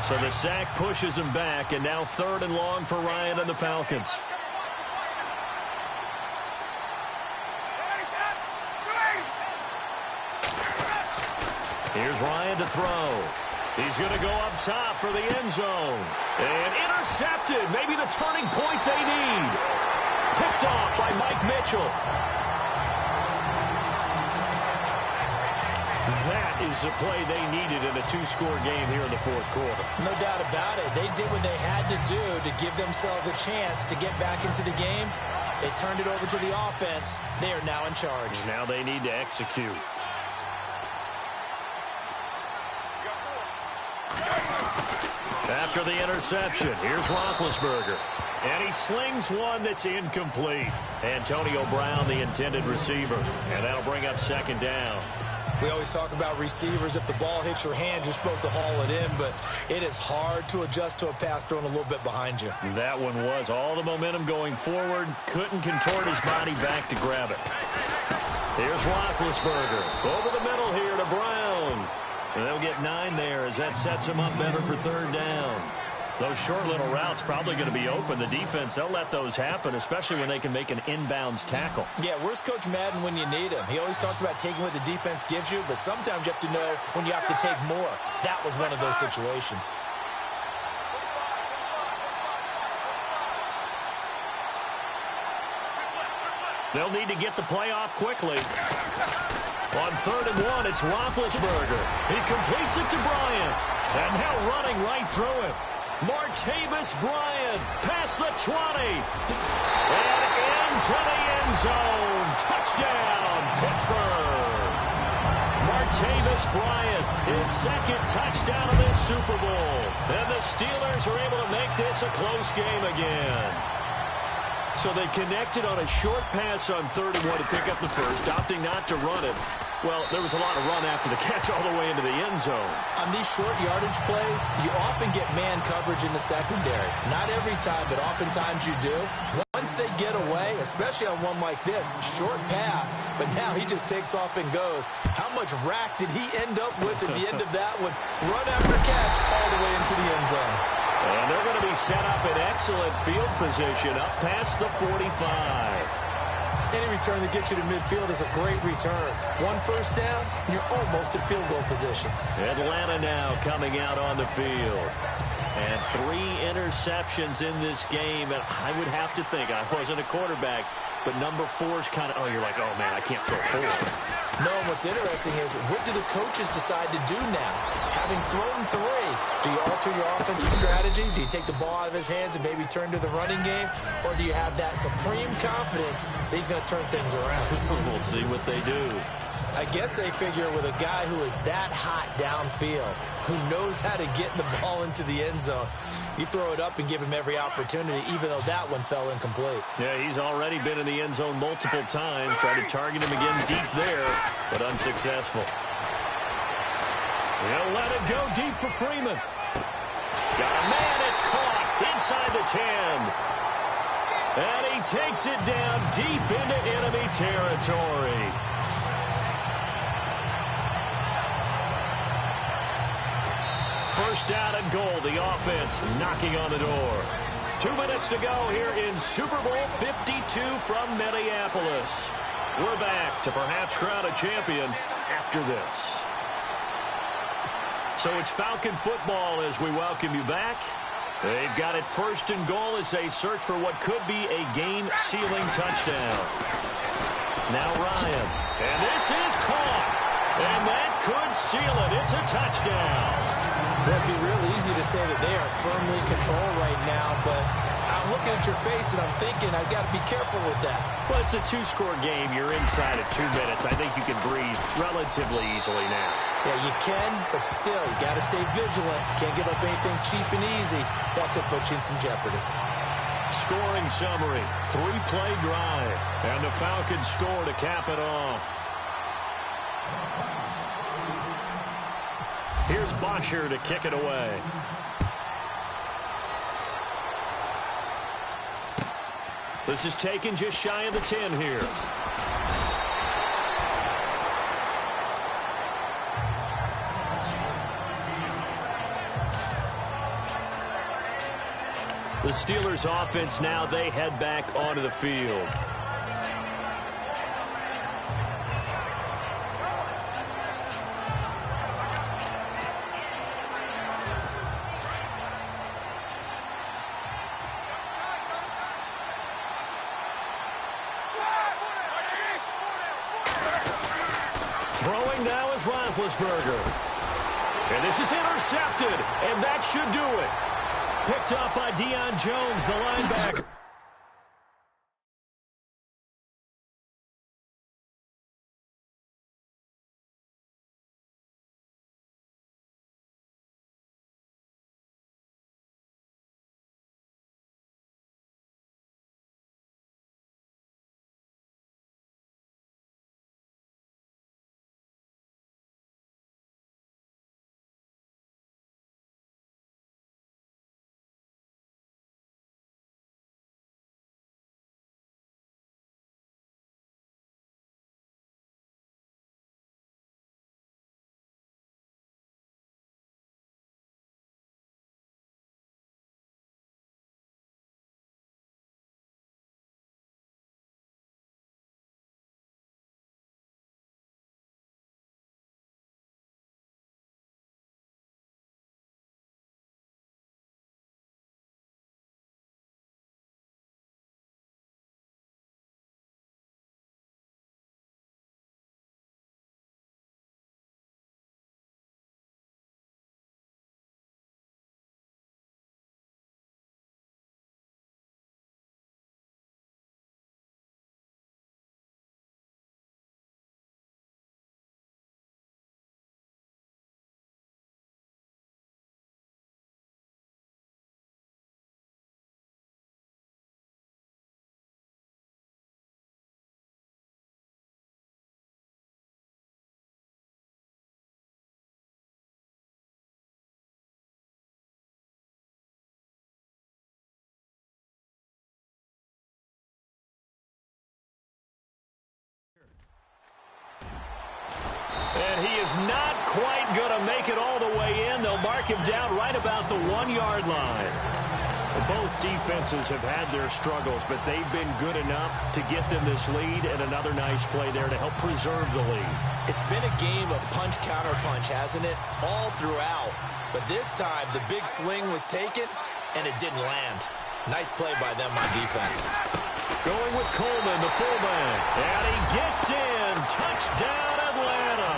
So the sack pushes him back, and now 3rd and long for Ryan and the Falcons. Here's Ryan to throw. He's going to go up top for the end zone. And intercepted. Maybe the turning point they need. Picked off by Mike Mitchell. That is the play they needed in a 2-score game here in the 4th quarter. No doubt about it. They did what they had to do to give themselves a chance to get back into the game. They turned it over to the offense. They are now in charge. Now they need to execute. After the interception, here's Roethlisberger. And he slings one that's incomplete. Antonio Brown, the intended receiver. And that'll bring up 2nd down. We always talk about receivers. If the ball hits your hand, you're supposed to haul it in. But it is hard to adjust to a pass thrown a little bit behind you. That one was all the momentum going forward. Couldn't contort his body back to grab it. Here's Roethlisberger. Over the middle here to Brown. And they'll get 9 there as that sets him up better for 3rd down. Those short little routes probably going to be open. The defense, they'll let those happen, especially when they can make an inbounds tackle. Yeah, where's Coach Madden when you need him? He always talked about taking what the defense gives you, but sometimes you have to know when you have to take more. That was one of those situations. They'll need to get the play off quickly. On 3rd and 1, it's Roethlisberger. He completes it to Bryant. And now running right through him. Martavis Bryant past the 20. And into the end zone. Touchdown, Pittsburgh. Martavis Bryant, his second touchdown of this Super Bowl. And the Steelers are able to make this a close game again. So they connected on a short pass on 3rd and 1 to pick up the first, opting not to run it. Well, there was a lot of run after the catch all the way into the end zone. On these short yardage plays, you often get man coverage in the secondary. Not every time, but oftentimes you do. Once they get away, especially on one like this, short pass, but now he just takes off and goes. How much rack did he end up with at the end of that one? Run after catch all the way into the end zone. And they're going to be set up in excellent field position up past the 45. Any return that gets you to midfield is a great return. One first down, you're almost in field goal position. Atlanta now coming out on the field. And 3 interceptions in this game. And I would have to think, I wasn't a quarterback, but number 4 is kind of, oh, you're like, oh, man, I can't throw 4. No, what's interesting is, what do the coaches decide to do now? Having thrown 3, do you alter your offensive strategy? Do you take the ball out of his hands and maybe turn to the running game? Or do you have that supreme confidence that he's going to turn things around? We'll see what they do. I guess they figure with a guy who is that hot downfield, who knows how to get the ball into the end zone, you throw it up and give him every opportunity, even though that one fell incomplete. Yeah, he's already been in the end zone multiple times. Tried to target him again deep there, but unsuccessful. He'll let it go deep for Freeman. Got a man, it's caught inside the 10. And he takes it down deep into enemy territory. First down and goal, the offense knocking on the door. 2 minutes to go here in Super Bowl 52 from Minneapolis. We're back to perhaps crown a champion after this. So it's Falcon football as we welcome you back. They've got it 1st and goal as they search for what could be a game-sealing touchdown. Now Ryan. And this is caught. And that could seal it. It's a touchdown. It would be real easy to say that they are firmly in control right now, but I'm looking at your face and I'm thinking I've got to be careful with that. Well, it's a 2-score game. You're inside of 2 minutes. I think you can breathe relatively easily now. Yeah, you can, but still, you got to stay vigilant. Can't give up anything cheap and easy. That could put you in some jeopardy. Scoring summary, 3-play drive, and the Falcons score to cap it off. Here's Bosher to kick it away. This is taken just shy of the 10 here. The Steelers offense now, they head back onto the field. Throwing now is Roethlisberger. And this is intercepted, and that should do it. Picked up by Deion Jones, the linebacker. is not quite going to make it all the way in. They'll mark him down right about the 1-yard line. Both defenses have had their struggles, but they've been good enough to get them this lead, and another nice play there to help preserve the lead. It's been a game of punch-counter-punch, hasn't it? All throughout. But this time, the big swing was taken, and it didn't land. Nice play by them on defense. Going with Coleman, the fullback, and he gets in. Touchdown, Atlanta.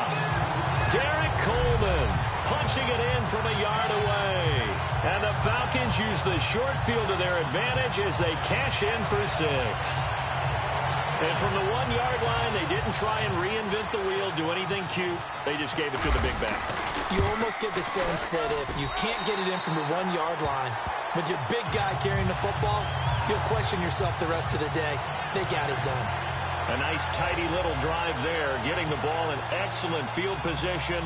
Derek Coleman punching it in from a yard away. And the Falcons use the short field to their advantage as they cash in for 6. And from the 1-yard line, they didn't try and reinvent the wheel, do anything cute. They just gave it to the big back. You almost get the sense that if you can't get it in from the 1-yard line with your big guy carrying the football, you'll question yourself the rest of the day. They got it done. A nice, tidy little drive there, getting the ball in excellent field position,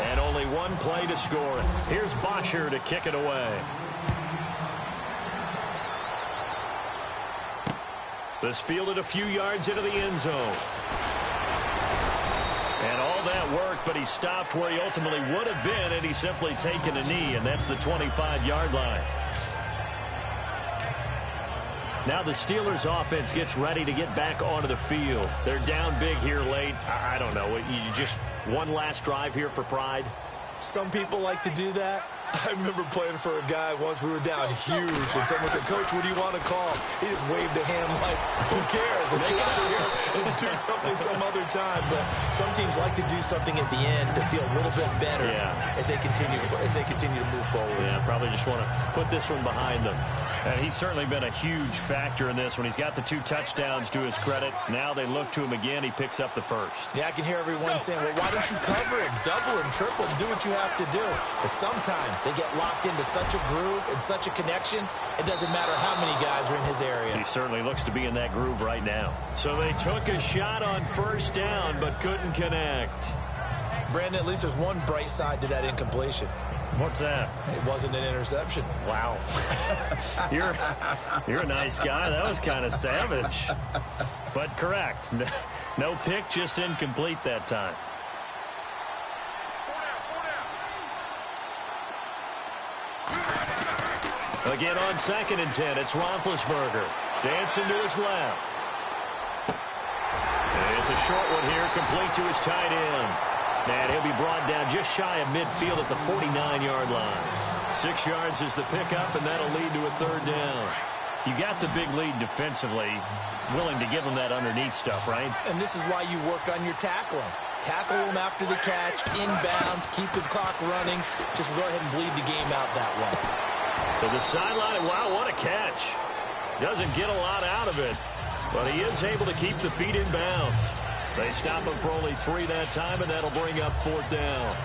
and only one play to score it. Here's Bosher to kick it away. This fielded a few yards into the end zone. And all that worked, but he stopped where he ultimately would have been, and he's simply taken a knee, and that's the 25-yard line. Now the Steelers offense gets ready to get back onto the field. They're down big here late. I don't know. You just one last drive here for pride? Some people like to do that. I remember playing for a guy once. We were down huge, and someone said, "Coach, what do you want to call?" He just waved a hand like, who cares? Let's get out of here and do something some other time. But some teams like to do something at the end to feel a little bit better as they continue to move forward. Yeah, probably just want to put this one behind them. And he's certainly been a huge factor in this one. He's got the 2 touchdowns to his credit. Now they look to him again. He picks up the first. Yeah, I can hear everyone saying, well, why don't you cover him, double him, triple him, do what you have to do. But sometimes they get locked into such a groove and such a connection, it doesn't matter how many guys are in his area. He certainly looks to be in that groove right now. So they took a shot on first down, but couldn't connect. Brandon, at least there's one bright side to that incompletion. What's that? It wasn't an interception. Wow. You're a nice guy. That was kind of savage. But correct. No pick, just incomplete that time. Again on 2nd and 10, it's Roethlisberger. Dancing to his left. And it's a short one here, complete to his tight end. And he'll be brought down just shy of midfield at the 49-yard line. 6 yards is the pickup, and that'll lead to a 3rd down. You got the big lead defensively, willing to give him that underneath stuff, right? And this is why you work on your tackling. Tackle him after the catch, inbounds, keep the clock running. Just go ahead and bleed the game out that way. To the sideline, wow, what a catch. Doesn't get a lot out of it, but he is able to keep the feet in bounds. They stop him for only 3 that time, and that'll bring up 4th down.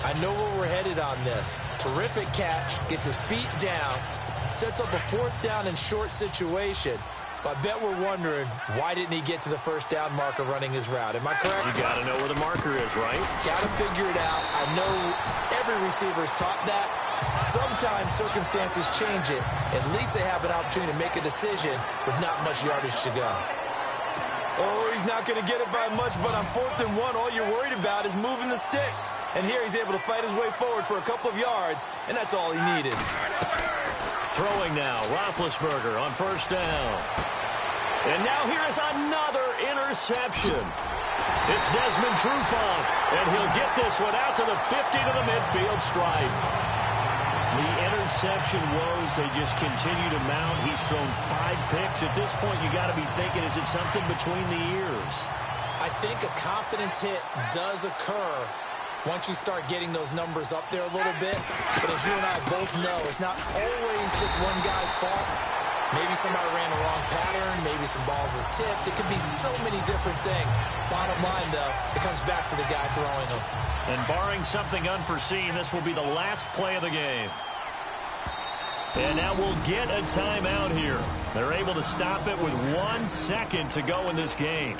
I know where we're headed on this. Terrific catch, gets his feet down, sets up a 4th down and short situation. But I bet we're wondering, why didn't he get to the 1st down marker running his route? Am I correct? You got to know where the marker is, right? Got to figure it out. I know every receiver is taught that. Sometimes circumstances change it. At least they have an opportunity to make a decision with not much yardage to go. Oh, he's not going to get it by much, but on 4th and 1, all you're worried about is moving the sticks. And here he's able to fight his way forward for a couple of yards, and that's all he needed. Throwing now, Roethlisberger on 1st down. And now here is another interception. It's Desmond Trufant, and he'll get this one out to the 50 to the midfield stripe. The interception woes, they just continue to mount. He's thrown 5 picks. At this point, you got to be thinking, is it something between the ears? I think a confidence hit does occur once you start getting those numbers up there a little bit. But as you and I both know, it's not always just one guy's fault. Maybe somebody ran the wrong pattern. Maybe some balls were tipped. It could be so many different things. Bottom line, though, it comes back to the guy throwing them. And barring something unforeseen, this will be the last play of the game. And now we'll get a timeout here. They're able to stop it with 1 second to go in this game.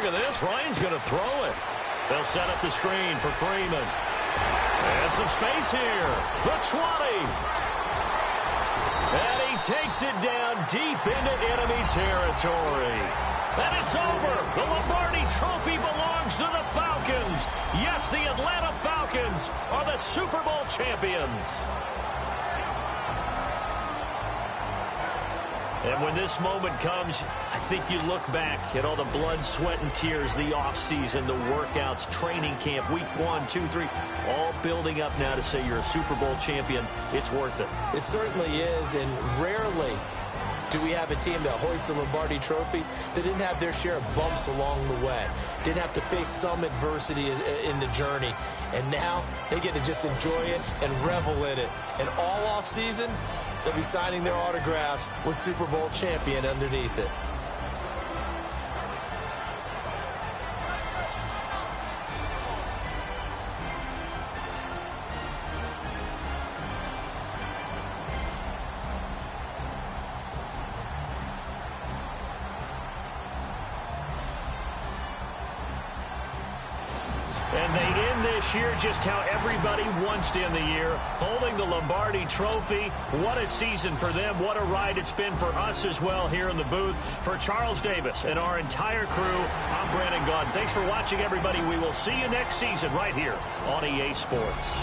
at this. Ryan's going to throw it. They'll set up the screen for Freeman. And some space here. The 20. And he takes it down deep into enemy territory. And it's over. The Lombardi Trophy belongs to the Falcons. Yes, the Atlanta Falcons are the Super Bowl champions. And when this moment comes, I think you look back at all the blood, sweat, and tears, the offseason, the workouts, training camp, week 1, 2, 3, all building up now to say you're a Super Bowl champion. It's worth it. It certainly is, and rarely do we have a team that hoists the Lombardi Trophy that didn't have their share of bumps along the way, didn't have to face some adversity in the journey, and now they get to just enjoy it and revel in it. And all offseason, they'll be signing their autographs with Super Bowl champion underneath it. And they end this year just how everybody wants to end the year, holding the Lombardi Trophy. What a season for them. What a ride it's been for us as well here in the booth. For Charles Davis and our entire crew, I'm Brandon Gaudin. Thanks for watching, everybody. We will see you next season right here on EA Sports.